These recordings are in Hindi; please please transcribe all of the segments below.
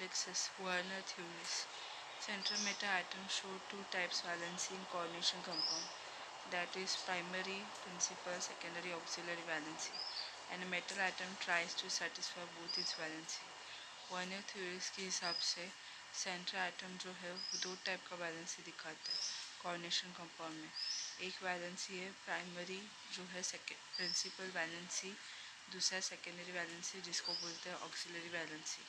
complexes Werner theories. Central meta atoms show two types valency in coordination compound, that is primary, principal, secondary, auxiliary valency, and a metal atom tries to satisfy both its valency. Vernier theories के हिसाब से सेंट्रल एटम जो है वो दो टाइप का वैलेंसी दिखाता है कोऑर्डिनेशन कंपाउंड में। एक वैलेंसी है प्राइमरी जो है प्रिंसिपल वैलेंसी, दूसरा सेकेंडरी वैलेंसी जिसको बोलते हैं ऑक्सिलरी वैलेंसी।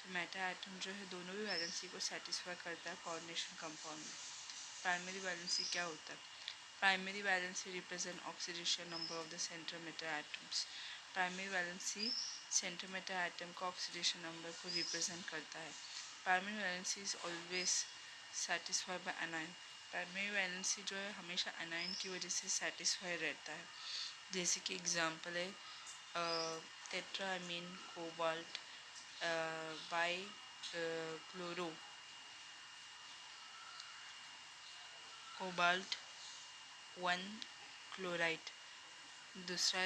तो मेटा एटम जो है दोनों भी वैलेंसी को सेटिस्फाई करता है कोऑर्डिनेशन कंपाउंड में। प्राइमरी वैलेंसी क्या होता है? Primary valency represent oxidation number of the central Meta atoms. Primary valency central Meta atom का ऑक्सीडेशन नंबर को रिप्रेजेंट करता है। Primary valency is always satisfied by A9. Primary valency जो है हमेशा एनाइन की वजह से सेटिस्फाई रहता है। जैसे कि एग्जांपल है tetrammine cobalt by chloro cobalt 1 chloride. दूसरा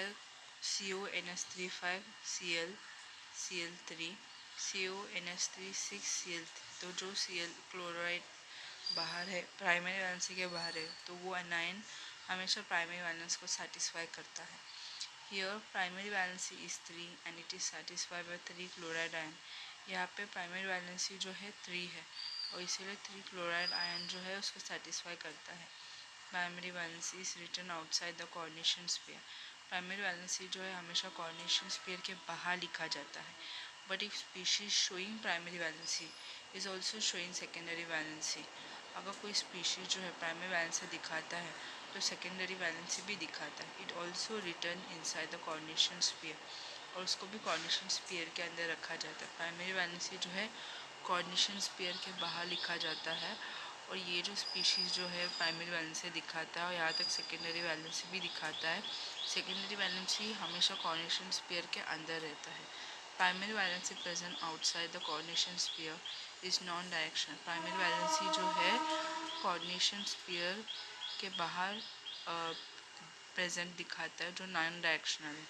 CONS35 Cl3 CONS36 Cl3। तो जो Cl क्लोराइड बाहर है, प्राइमरी वैलेंसी के बाहर है, तो वो एनाइन हमेशा प्राइमरी वैलेंस को सेटिस्फाई करता है। Here primary valency is 3 and it is satisfied by 3 chloride ion. यहाँ पे प्राइमरी वैलेंसी जो है 3 है और इसीलिए 3 क्लोराइड आयन जो है उसको सेटिस्फाई करता है। Primary valency is written outside the coordination sphere. Primary valency जो है हमेशा कोऑर्डिनेशन स्फीयर के बाहर लिखा जाता है। But if species showing primary valency is also showing secondary valency. अगर कोई स्पीशीज जो है प्राइमरी वैलेंसी दिखाता है तो सेकेंडरी वैलेंसी भी दिखाता है। It also written inside the coordination sphere और उसको भी कोऑर्डिनेशन स्फीयर के अंदर रखा जाता है। प्राइमरी वैलेंसी जो है कोऑर्डिनेशन स्फीयर के बाहर लिखा जाता है और ये जो स्पीशीज़ जो है प्राइमरी वैलेंसी दिखाता है और यहाँ तक सेकेंडरी वैलेंसी भी दिखाता है। सेकेंडरी वैलेंसी हमेशा कोऑर्डिनेशन स्फीयर के अंदर रहता है। Primary valency present outside the coordination sphere is non directional. Primary valency जो है कोऑर्डिनेशन स्फीयर के बाहर प्रेजेंट दिखाता है जो नॉन डायरेक्शनल है।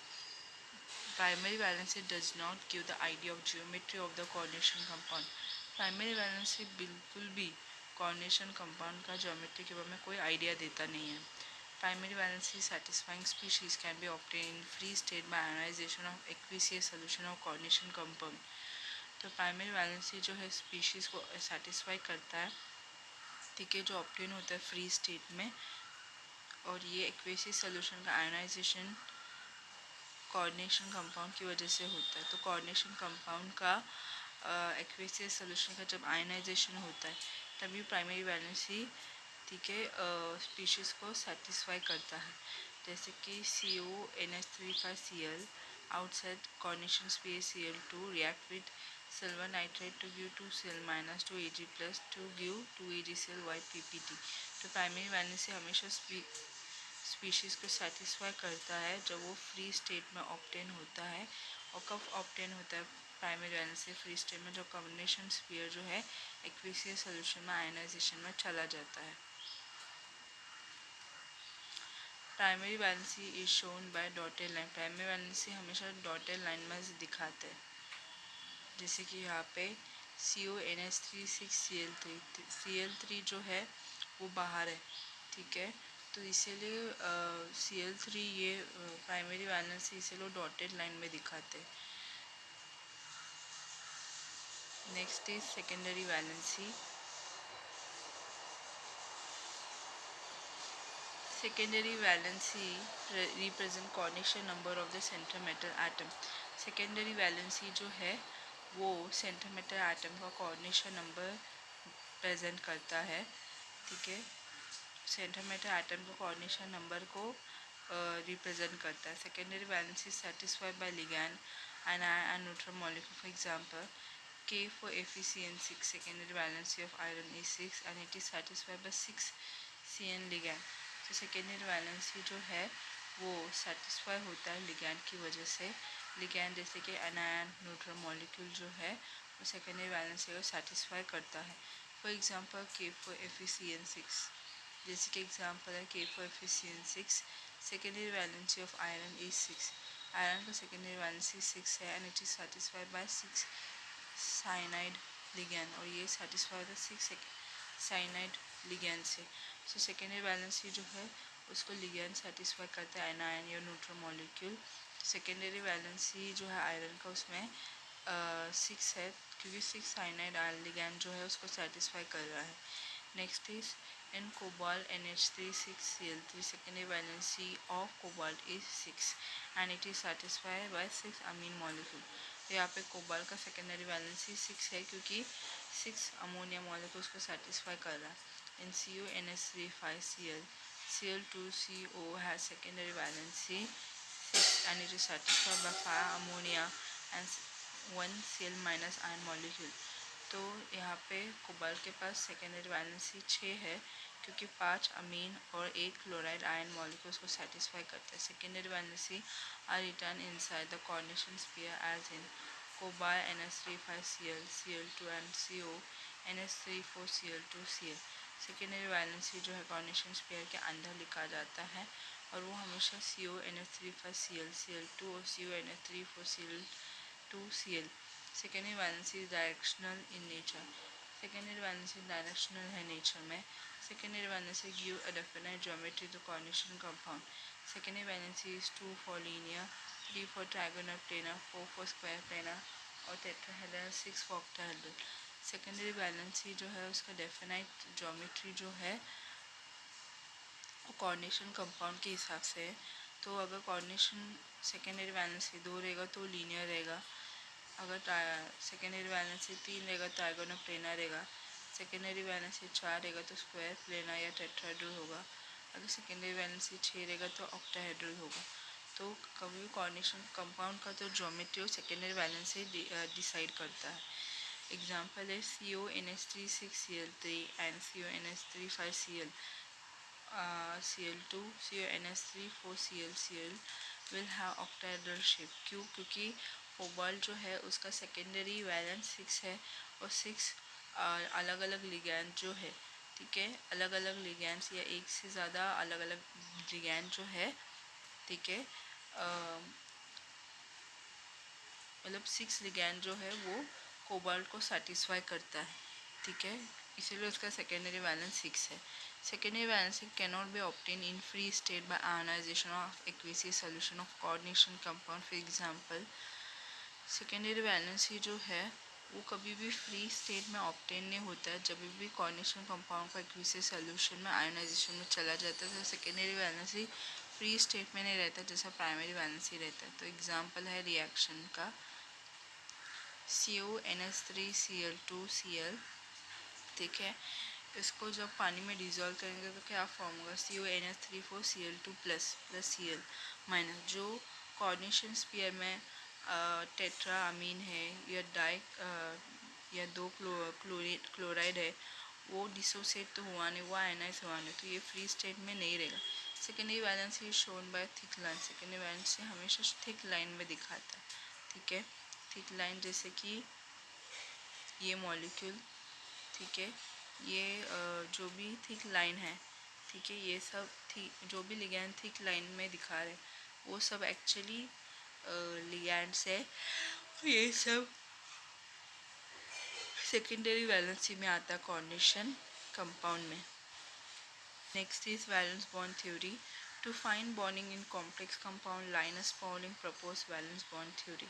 Primary valency does not give the idea of geometry of the coordination compound. Primary valency बिल्कुल भी कोऑर्डिनेशन कंपाउंड का ज्योमेट्री के बारे में कोई आइडिया देता नहीं है। Primary valency satisfying species can be obtain in free state by ionization of aqueous solution of coordination compound. तो प्राइमरी वैलेंसी जो है स्पीशीज को सेटिस्फाई करता है, ठीक है, जो ऑब्टेन होता है फ्री स्टेट में, और ये एक्विसियस सॉल्यूशन का आयनाइजेशन कोऑर्डिनेशन कंपाउंड की वजह से होता है। तो कोऑर्डिनेशन कंपाउंड का एक्विसियस सॉल्यूशन का जब आयनाइजेशन होता है तभी प्राइमरी वैलेंसी, ठीक है, स्पीशीज़ को सेटिस्फाई करता है। जैसे कि CONS35Cl outside coordination space Cl2 react with silver nitrate to give 2Cl- 2Ag plus to give 2AgCl YPPT। तो प्राइमरी वैलेंसी हमेशा स्पीशीज़ को सेटिस्फाई करता है जब वो फ्री स्टेट में ऑब्टेन होता है। और कब ऑब्टेन होता है प्राइमरी वैलेंसी फ्री स्टेट में? जो कॉम्बिनेशन स्फीयर जो है एक्विसियस सॉल्यूशन में आयनाइजेशन में चला जाता है। Primary valency is shown by dotted line. Primary valency हमेशा डॉटेड लाइन में दिखाते हैं। जैसे कि यहाँ पे CONS36 Cl3 जो है वो बाहर है, ठीक है, तो इसीलिए Cl3 ये प्राइमरी वैलेंसी इसीलिए डॉटेड लाइन में दिखाते हैं। Next is secondary valency. Secondary valency represent coordination number of the central metal atom. Secondary valency जो है वो सेंट्रल मेटल एटम का कोऑर्डिनेशन नंबर प्रेजेंट करता है, ठीक है, सेंट्रल मेटल एटम का कोऑर्डिनेशन नंबर को रिप्रेजेंट करता है। Secondary valency satisfied by ligand and neutral molecule. For example K for FeCN6, secondary valency of iron is 6 and it is satisfied by 6 CN ligand। तो सेकेंडरी वैलेंसी जो है वो सेटिस्फाई होता है लिगैंड की वजह से। लिगैंड जैसे कि एनायन न्यूट्रल मॉलिक्यूल जो है वो सेकेंडरी वैलेंसी को सेटिस्फाई करता है। For example K for FeCN6, जैसे कि एग्जांपल है K for FeCN6, secondary valency of iron is 6। Iron का सेकेंडरी वैलेंसी 6 है and it is satisfied by 6 cyanide ligand और ये सेटिस्फाई होता है 6 साइनाइड लिगैंड से। सो सेकेंडरी वैलेंसी जो है उसको लिगैंड सेटिस्फाई करता है एनायन या न्यूट्रल मॉलिक्यूल। सेकेंडरी वैलेंसी जो है आयरन का उसमें 6 है, क्योंकि 6 साइनाइड आयरन लिगैंड जो है उसको सेटिस्फाई कर रहा है। Next is in cobalt NH3 6Cl3 secondary valency of cobalt is 6 and it is satisfied by 6 amine molecule। तो यहाँ पे कोबाल्ट का सेकेंडरी वैलेंसी 6 है क्योंकि 6 अमोनिया मॉलिक्यूल्स को सेटिस्फाई कर रहा है। इन CuNH3 5Cl Cl2CO has secondary valency 6 and it is satisfied by 5 ammonia and 1 Cl minus ion molecule। तो यहाँ पे कोबाल्ट के पास सेकेंडरी वैलेंसी 6 है क्योंकि 5 अमीन और 1 क्लोराइड आयन मॉलिक्यूल्स को सेटिस्फाई करता है। Secondary valency are return inside the coordination sphere as in cobalt NH3 5Cl Cl2 and CO NH3 4Cl2 Cl। Secondary valency जो है कोऑर्डिनेशन स्फीयर के अंदर लिखा जाता है और वो हमेशा CO NH3 5Cl Cl2 और CO NH3 4Cl2 Cl। Secondary valency directional in nature. Secondary valency directional है नेचर में। Secondary valency give a definite geometry to coordination compound. Secondary valency is 2 for linear, 3 for trigonal planar, 4 for square planar और tetrahedral, 6 for octahedral. Secondary valency जो है उसका डेफिनेट ज्योमेट्री जो है कोऑर्डिनेशन कंपाउंड के हिसाब से है। तो अगर कोऑर्डिनेशन सेकेंडरी वैलेंसी 2 रहेगा तो लीनियर रहेगा, अगर सेकेंडरी वैलेंसी 3 रहेगा तो ट्रायगोनल प्लेनर रहेगा, सेकेंडरी वैलेंसी 4 रहेगा तो स्क्वायर प्लेनर या टेट्राहेड्रल होगा, अगर सेकेंडरी वैलेंसी 6 रहेगा तो ऑक्टाहेड्रल होगा। तो कभी भी कोऑर्डिनेशन कंपाउंड का तो ज्योमेट्री सेकेंडरी वैलेंसी डिसाइड करता है। एग्जाम्पल है CuNH3 6Cl3 and CuNH3 5Cl Cl2 CuNH3 4Cl will have octahedral shape। क्योंकि कोबाल्ट जो है उसका सेकेंडरी वैलेंस 6 है और 6 अलग अलग लिगैंड जो है, ठीक है, अलग अलग लिगैंड्स या एक से ज़्यादा अलग अलग लिगैंड जो है, ठीक है, मतलब 6 लिगैंड जो है वो कोबाल्ट को सेटिस्फाई करता है, ठीक है, इसीलिए उसका सेकेंडरी वैलेंस 6 है। Secondary valence cannot be obtain in free state by ionization of aqueous solution of coordination compound. For example secondary valency जो है वो कभी भी फ्री स्टेट में ऑब्टेन नहीं होता है, जब भी कोऑर्डिनेशन कंपाउंड का एक्वेसियस सॉल्यूशन में आयनाइजेशन में चला जाता है तो सेकेंडरी वैलेंसी फ्री स्टेट में नहीं रहता जैसा प्राइमरी वैलेंसी रहता है। तो एग्जांपल है रिएक्शन का CuNH3Cl2Cl, ठीक है, इसको जब पानी में डिज़ोल्व करेंगे तो क्या फॉर्म होगा CuNH3 4Cl2 plus Cl minus. जो कोऑर्डिनेशन स्फीयर में टेट्रा अमीन है या या 2 क्लोराइड है वो डिसोसिएट तो हुआ नहीं, वो आयनाइज हुआ नहीं, तो ये फ्री स्टेट में नहीं रहेगा। Secondary valency shown by thick line. Secondary valency हमेशा थिक लाइन में दिखाता है, ठीक है, थिक लाइन जैसे कि ये मॉलिक्यूल, ठीक है, ये जो भी थिक लाइन है, ठीक है, ये सब जो भी लिगैंड थिक लाइन में दिखा रहे वो सब एक्चुअली लिगैंड्स है, ये सब सेकेंडरी वैलेंसी में आता है कोऑर्डिनेशन कंपाउंड में। Next is valence bond theory. To find bonding in complex compound Linus Pauling propose valence bond theory.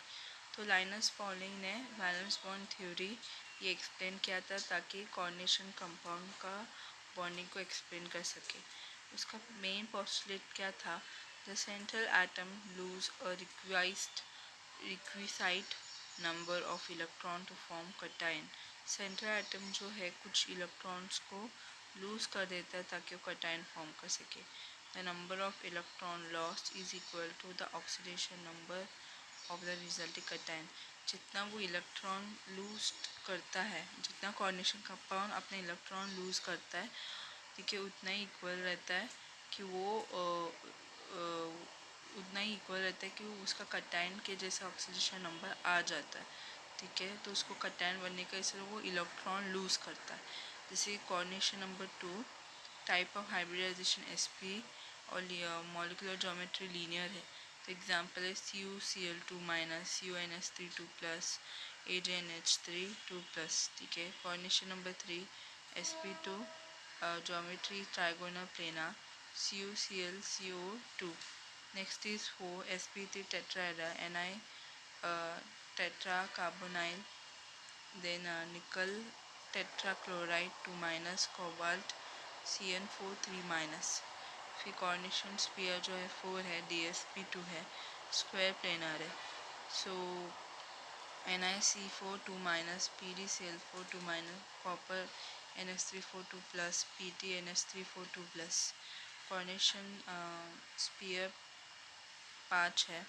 तो लाइनस पॉलिंग ने वैलेंस बॉन्ड थ्योरी ये एक्सप्लेन किया था ताकि कोऑर्डिनेशन कंपाउंड का बॉन्डिंग को एक्सप्लेन कर सके। उसका मेन पोस्टुलेट क्या था, the central atom lose a requisite number of electron to form cation. Central atom जो है कुछ इलेक्ट्रॉन्स को लूज कर देता है ताकि वो कटायन फॉर्म कर सके। The number of electron lost is equal to the oxidation number of the resulting cation. जितना वो इलेक्ट्रॉन लूज करता है, जितना कोऑर्डिनेशन कंपाउंड अपने इलेक्ट्रॉन लूज करता है, ठीक है, उतना ही इक्वल रहता है कि वो उतना ही इक्वल रहता है कि उसका कटायन के जैसा ऑक्सीडेशन नंबर आ जाता है, ठीक है, तो उसको कटायन बनने का इसलिए वो इलेक्ट्रॉन लूज करता है। जैसे coordination number 2 type of hybridization sp और मॉलिकुलर ज्योमेट्री लीनियर है। तो एग्जांपल है CuCl2 minus CuNH3 2 plus AgNH3 2 plus, ठीक है। Coordination number 3 sp2 geometry trigonal planar CuCl CO2. Next is 4 sp3 tetrahedra Ni tetracarbonyl, then nickel tetrachloride 2 minus cobalt CN4 3 minus। फिर कोऑर्डिनेशन स्पीयर जो है 4 है, DsP2 है, स्क्वायर प्लेनर है। So NiC4 2 minus PdCl4 2 minus copper NH3 4 2 plus PtNH3 4 2 plus. Coordination sphere 5 है,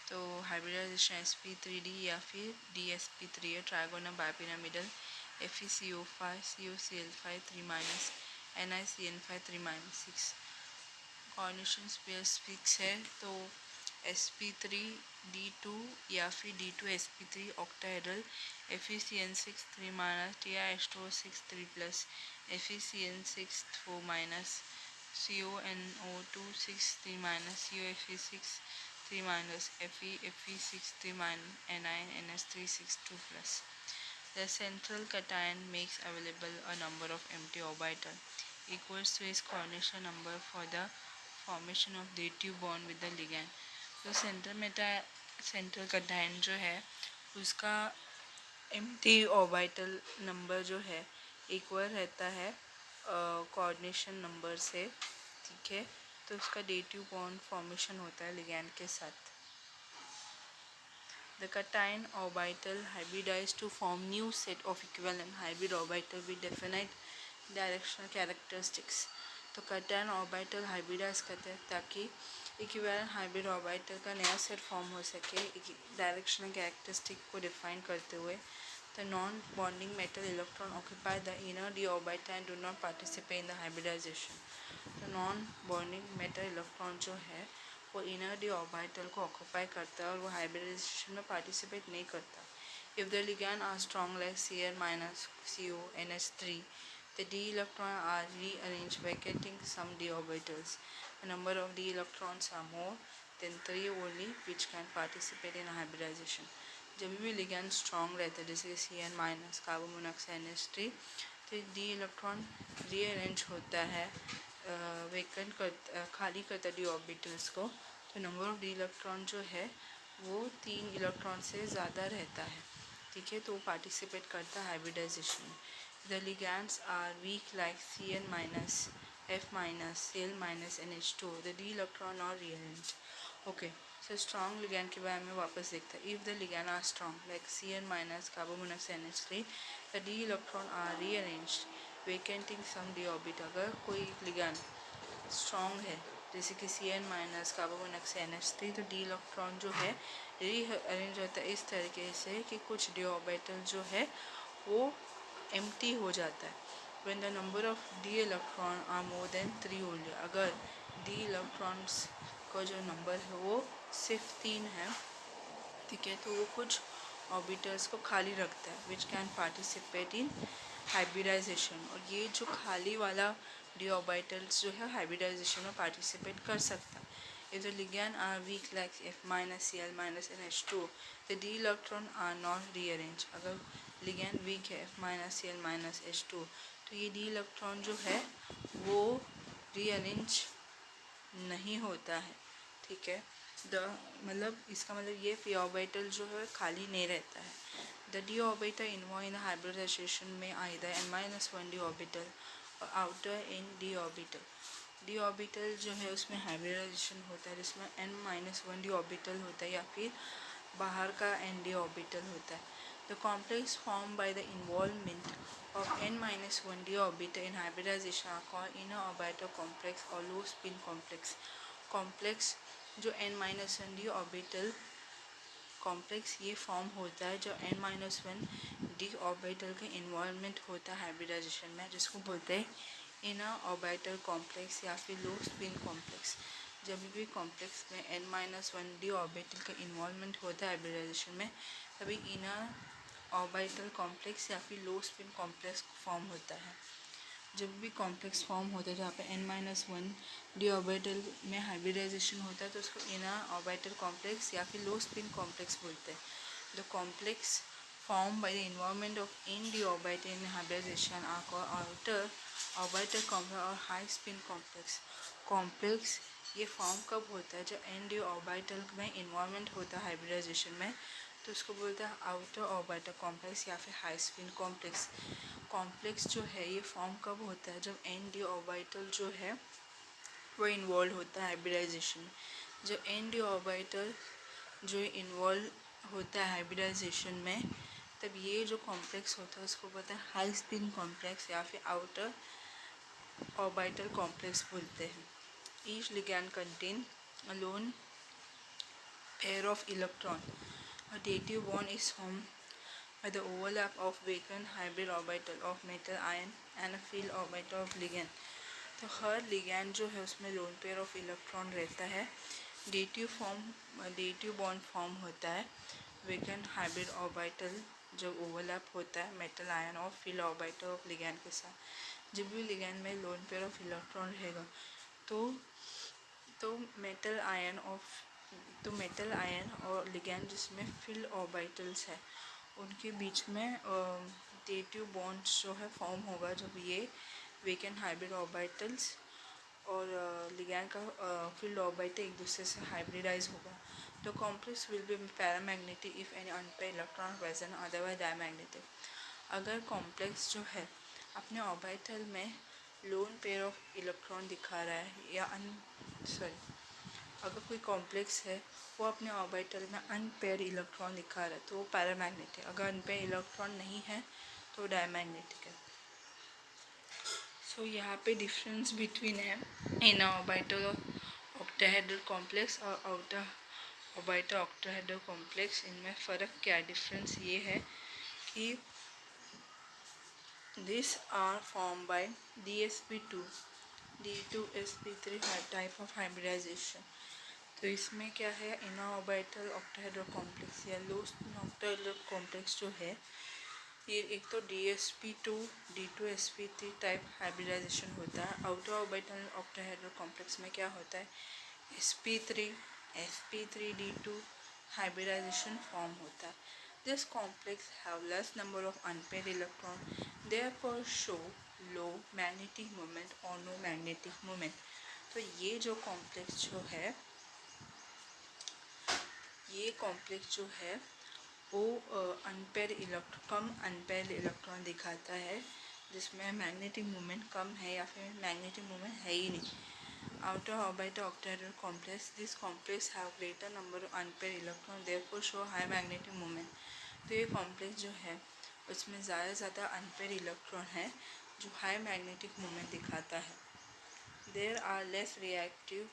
तो हाइब्रिडाइजेशन sp3d या फिर DsP3 है। Trigonal bipyramidal FeCO5 COCl5 3 minus NiCN5 3 minus 6। Coordination sphere 6 है, तो sp3d2 या फिर d2 sp3 octahedral FeCN6 3 minus TiH2O6 3 plus FeCN6 4 minus CONO2 6 3 minus COFe6 3 minus Fe6 3 minus NiNH3 6 2 plus। The central cation makes available a number of empty orbital equals to its coordination number for the formation of dative bond with the ligand। तो सेंट्रल cation जो है उसका एम्प्टी ऑर्बिटल नंबर जो है इक्वल रहता है कोऑर्डिनेशन नंबर से, ठीक है। तो उसका डेटिव बॉन्ड फॉर्मेशन होता है लिगैंड के साथ। The cation orbital hybridized to form new set of equivalent hybrid orbital with definite directional characteristics। तो cation orbital हाइब्रिडाइज करते हैं ताकि इक्विवेलेंट हाइब्रिड ऑर्बिटल का नया सेट फॉर्म हो सके डायरेक्शनल कैरेक्टरिस्टिक को डिफाइन करते हुए। The non-bonding metal electron occupy the inner d orbital and do not participate in the hybridization। तो non-bonding metal electron जो है वो इनर डी ऑर्बिटल को ऑक्यूपाई करता है और वो हाइब्रिडाइजेशन में पार्टिसिपेट नहीं करता। If the ligand are strong like Cl minus CO NH3, the d electrons are rearranged vacating some d orbitals। The number of d electrons are more than 3 only which can participate in hybridization। जब भी लिगैंड स्ट्रॉन्ग रहता है जैसे Cn minus carbon monoxide NH3, तो डी इलेक्ट्रॉन रीअरेंज होता है, वेकेंट कर खाली करता है डी ऑर्बिटल्स को। तो नंबर ऑफ डी इलेक्ट्रॉन जो है वो 3 इलेक्ट्रॉन से ज़्यादा रहता है, ठीक है। तो वो पार्टिसिपेट करता है हाइब्रिडाइजेशन में। The ligands are weak like Cn minus F minus Cl minus NH2, the d electron are rearrange. Okay, so strong ligand के बारे में वापस देखते हैं। If the ligand are strong like Cn minus carbon monoxide NH3, the d electron are rearranged vacating some d orbit. अगर कोई लिगैंड स्ट्रॉन्ग है जैसे कि Cn minus carbon monoxide NH3, तो डी इलेक्ट्रॉन जो है रीअरेंज होता है इस तरीके से कि कुछ डी ऑर्बिटल जो है वो एम्प्टी हो जाता है। When the number of d electron are more than 3 only, अगर डी इलेक्ट्रॉन्स का जो नंबर है वो सिर्फ 3 है, ठीक है, तो वो कुछ ऑर्बिटल्स को खाली रखता है which can participate in hybridization. और ये जो खाली वाला डी ऑर्बिटल्स जो है हाइब्रिडाइजेशन में पार्टिसिपेट कर सकता है। If the ligand are weak like F minus Cl minus NH2, the d electron are not rearrange. अगर लिगैंड वीक है F minus Cl minus H2, तो ये डी इलेक्ट्रॉन जो है वो रीअरेंज नहीं होता है, ठीक है। मतलब इसका मतलब ये पी ऑर्बिटल जो है खाली नहीं रहता है। The d orbital involve in hybridization में आइदर n-1 डी ऑर्बिटल और outer n d orbital. D orbital जो है उसमें हाइब्रिडाइजेशन होता है जिसमें n-1 डी ऑर्बिटल होता है या फिर बाहर का n डी ऑर्बिटल होता है। The complex form by the involvement of n-1 d orbital in hybridization are called inner orbital complex or low spin complex। Complex जो n-1 d ऑर्बिटल कॉम्प्लेक्स ये फॉर्म होता है जो n-1 d ऑर्बिटल का इन्वॉल्वमेंट होता है हाइब्रिडाइजेशन में, जिसको बोलते हैं इनर ऑर्बिटल कॉम्प्लेक्स या फिर लो स्पिन कॉम्प्लेक्स। जब भी कॉम्प्लेक्स में n-1 d ऑर्बिटल का इन्वॉल्वमेंट होता है हाइब्रिडाइजेशन में, तभी इनर ऑर्बिटल कॉम्प्लेक्स या फिर लो स्पिन कॉम्प्लेक्स फॉर्म होता है। जब भी कॉम्प्लेक्स फॉर्म होता है जहाँ पे n-1 डी ऑर्बिटल में हाइब्रिडाइजेशन होता है तो उसको इनर ऑर्बिटल कॉम्प्लेक्स या फिर लो स्पिन कॉम्प्लेक्स बोलते हैं। The complex formed by the involvement of n-d orbital in hybridization are called outer orbital complex और हाई स्पिन कॉम्प्लेक्स। ये फॉर्म कब होता है? जब n-d ऑर्बिटल में इन्वॉल्वमेंट होता है हाइब्रिडाइजेशन में, तो उसको बोलते हैं आउटर ऑर्बिटल कॉम्प्लेक्स या फिर हाई स्पिन कॉम्प्लेक्स जो है ये फॉर्म कब होता है? जब n-d ऑर्बिटल जो है वो इन्वॉल्व होता है हाइब्रिडाइजेशन में। जब n-d ऑर्बिटल जो इन्वॉल्व होता है हाइब्रिडाइजेशन में, तब ये जो कॉम्प्लेक्स होता है उसको बोलते हैं हाई स्पिन कॉम्प्लेक्स या फिर आउटर ऑर्बिटल कॉम्प्लेक्स बोलते हैं। Each ligand contain a lone pair of electron. A dative bond is formed by the overlap of vacant hybrid orbital of metal ion and a field orbital of ligand। तो हर लिगैंड जो है उसमें लोन पेयर ऑफ इलेक्ट्रॉन रहता है। डेटिव बॉन्ड फॉर्म होता है वेकेंट हाइब्रिड ऑर्बिटल जब ओवरलैप होता है मेटल आयन और फील्ड ऑर्बिटल ऑफ लिगैंड के साथ। जब भी लिगैंड में लोन पेयर ऑफ इलेक्ट्रॉन रहेगा तो मेटल आयन और लिगैंड जिसमें फील्ड ऑर्बिटल्स है उनके बीच में डेटिव बॉन्ड्स जो है फॉर्म होगा जब ये वेकेंट हाइब्रिड ऑर्बिटल्स और लिगैंड का फील्ड ऑर्बिटल एक दूसरे से हाइब्रिडाइज होगा। तो complex will be paramagnetic if any unpaired electron present otherwise diamagnetic. अगर कॉम्प्लेक्स जो है अपने ऑर्बिटल में लोन पेयर ऑफ इलेक्ट्रॉन दिखा रहा है या अगर कोई कॉम्प्लेक्स है वो अपने ऑर्बिटल में अनपेयर इलेक्ट्रॉन दिखा रहा है तो वो पैरामैग्नेटिक। अगर अनपेयर इलेक्ट्रॉन नहीं है तो डायमैग्नेटिक है। सो यहाँ पे डिफरेंस बिटवीन है इन ऑर्बिटल ऑक्टाहेड्रल कॉम्प्लेक्स और आउटर ऑर्बिटल ऑक्टाहेड्रल कॉम्प्लेक्स। इनमें फ़र्क क्या डिफरेंस ये है कि this are form by DsP2 D2sp3 type of hybridization. तो इसमें क्या है इनर ऑर्बिटल ऑक्टाहेड्रल कॉम्प्लेक्स या लो स्पिन ऑक्टाहेड्रल कॉम्प्लेक्स जो है ये एक तो DsP2 D2sp3 टाइप हाइब्रिडाइजेशन होता है। आउटर ऑर्बिटल ऑक्टाहेड्रल कॉम्प्लेक्स में क्या होता है sp3 हाइब्रिडाइजेशन फॉर्म होता है। This complex have less number of unpaired electron therefore show low magnetic moment और नो मैग्नेटिक मोमेंट। तो ये जो कॉम्प्लेक्स जो है वो कम अनपेयर्ड इलेक्ट्रॉन दिखाता है जिसमें मैग्नेटिक मोमेंट कम है या फिर मैग्नेटिक मोमेंट है ही नहीं। Outer orbital octahedral complex this complex have greater number of unpaired electron therefore show high magnetic moment. तो ये कॉम्प्लेक्स जो है उसमें ज़्यादा अनपेयर्ड इलेक्ट्रॉन है जो हाई मैग्नेटिक मोमेंट दिखाता है। These are less reactive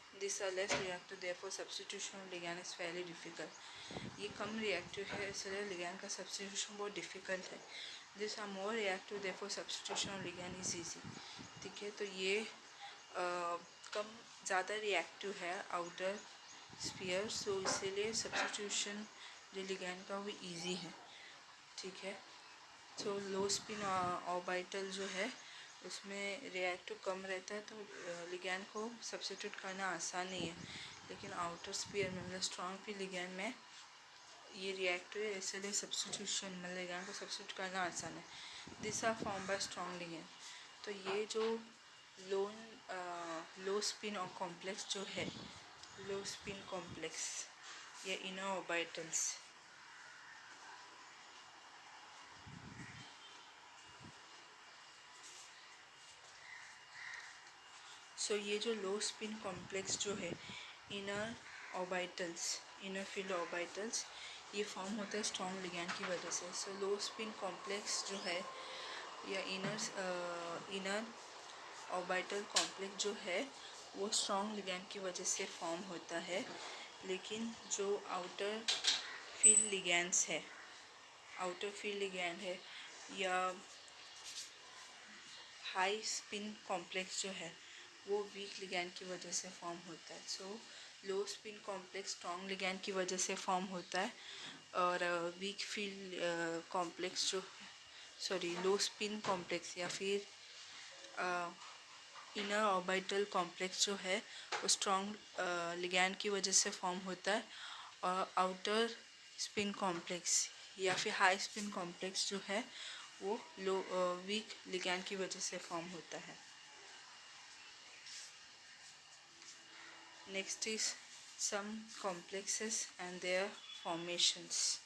therefore substitution of ligand is fairly difficult। ये कम रिएक्टिव है इसलिए लिगैंड का सब्स्टिट्यूशन बहुत डिफ़िकल्ट है। This are more reactive therefore substitution of ligand is easy. ठीक है, तो ये कम ज़्यादा रिएक्टिव है आउटर स्फीयर, सो इसीलिए सब्स्टिट्यूशन जो लिगैंड का वो ईजी है। ठीक है, तो लो स्पिन ऑर्बिटल जो है उसमें रिएक्टिव कम रहता है तो लिगैंड को सब्स्टिट्यूट करना आसान नहीं है। लेकिन आउटर स्फीयर में मतलब स्ट्रॉन्ग फील्ड लिगैंड में ये रिएक्टिव है इसलिए सब्स्टिट्यूशन मतलब लिगैंड को सब्स्टिट्यूट करना आसान है। This are form by strong ligand. तो ये जो लो स्पिन और कॉम्प्लेक्स जो है लो स्पिन कॉम्प्लेक्स या इनर ऑर्बिटल्स ये जो लो स्पिन कॉम्प्लेक्स जो है इनर फील्ड ऑर्बिटल्स ये फॉर्म होता है स्ट्रॉन्ग लिगैंड की वजह से। सो लो स्पिन कॉम्प्लेक्स जो है या इनर ऑर्बिटल कॉम्प्लेक्स जो है वो स्ट्रॉन्ग लिगैंड की वजह से फॉर्म होता है। लेकिन जो आउटर फील्ड लिगैंड है या हाई स्पिन कॉम्प्लेक्स जो है वो वीक लिगैंड की वजह से फॉर्म होता है। So low spin complex strong ligand की वजह से फॉर्म होता है और weak field complex low spin complex या फिर इनर ऑर्बिटल कॉम्प्लेक्स जो है वो स्ट्रॉन्ग लिगैंड की वजह से फॉर्म होता है और आउटर स्पिन कॉम्प्लेक्स या फिर हाई स्पिन कॉम्प्लेक्स जो है वो लो वीक लिगैंड की वजह से फॉर्म होता है। Next is some complexes and their formations.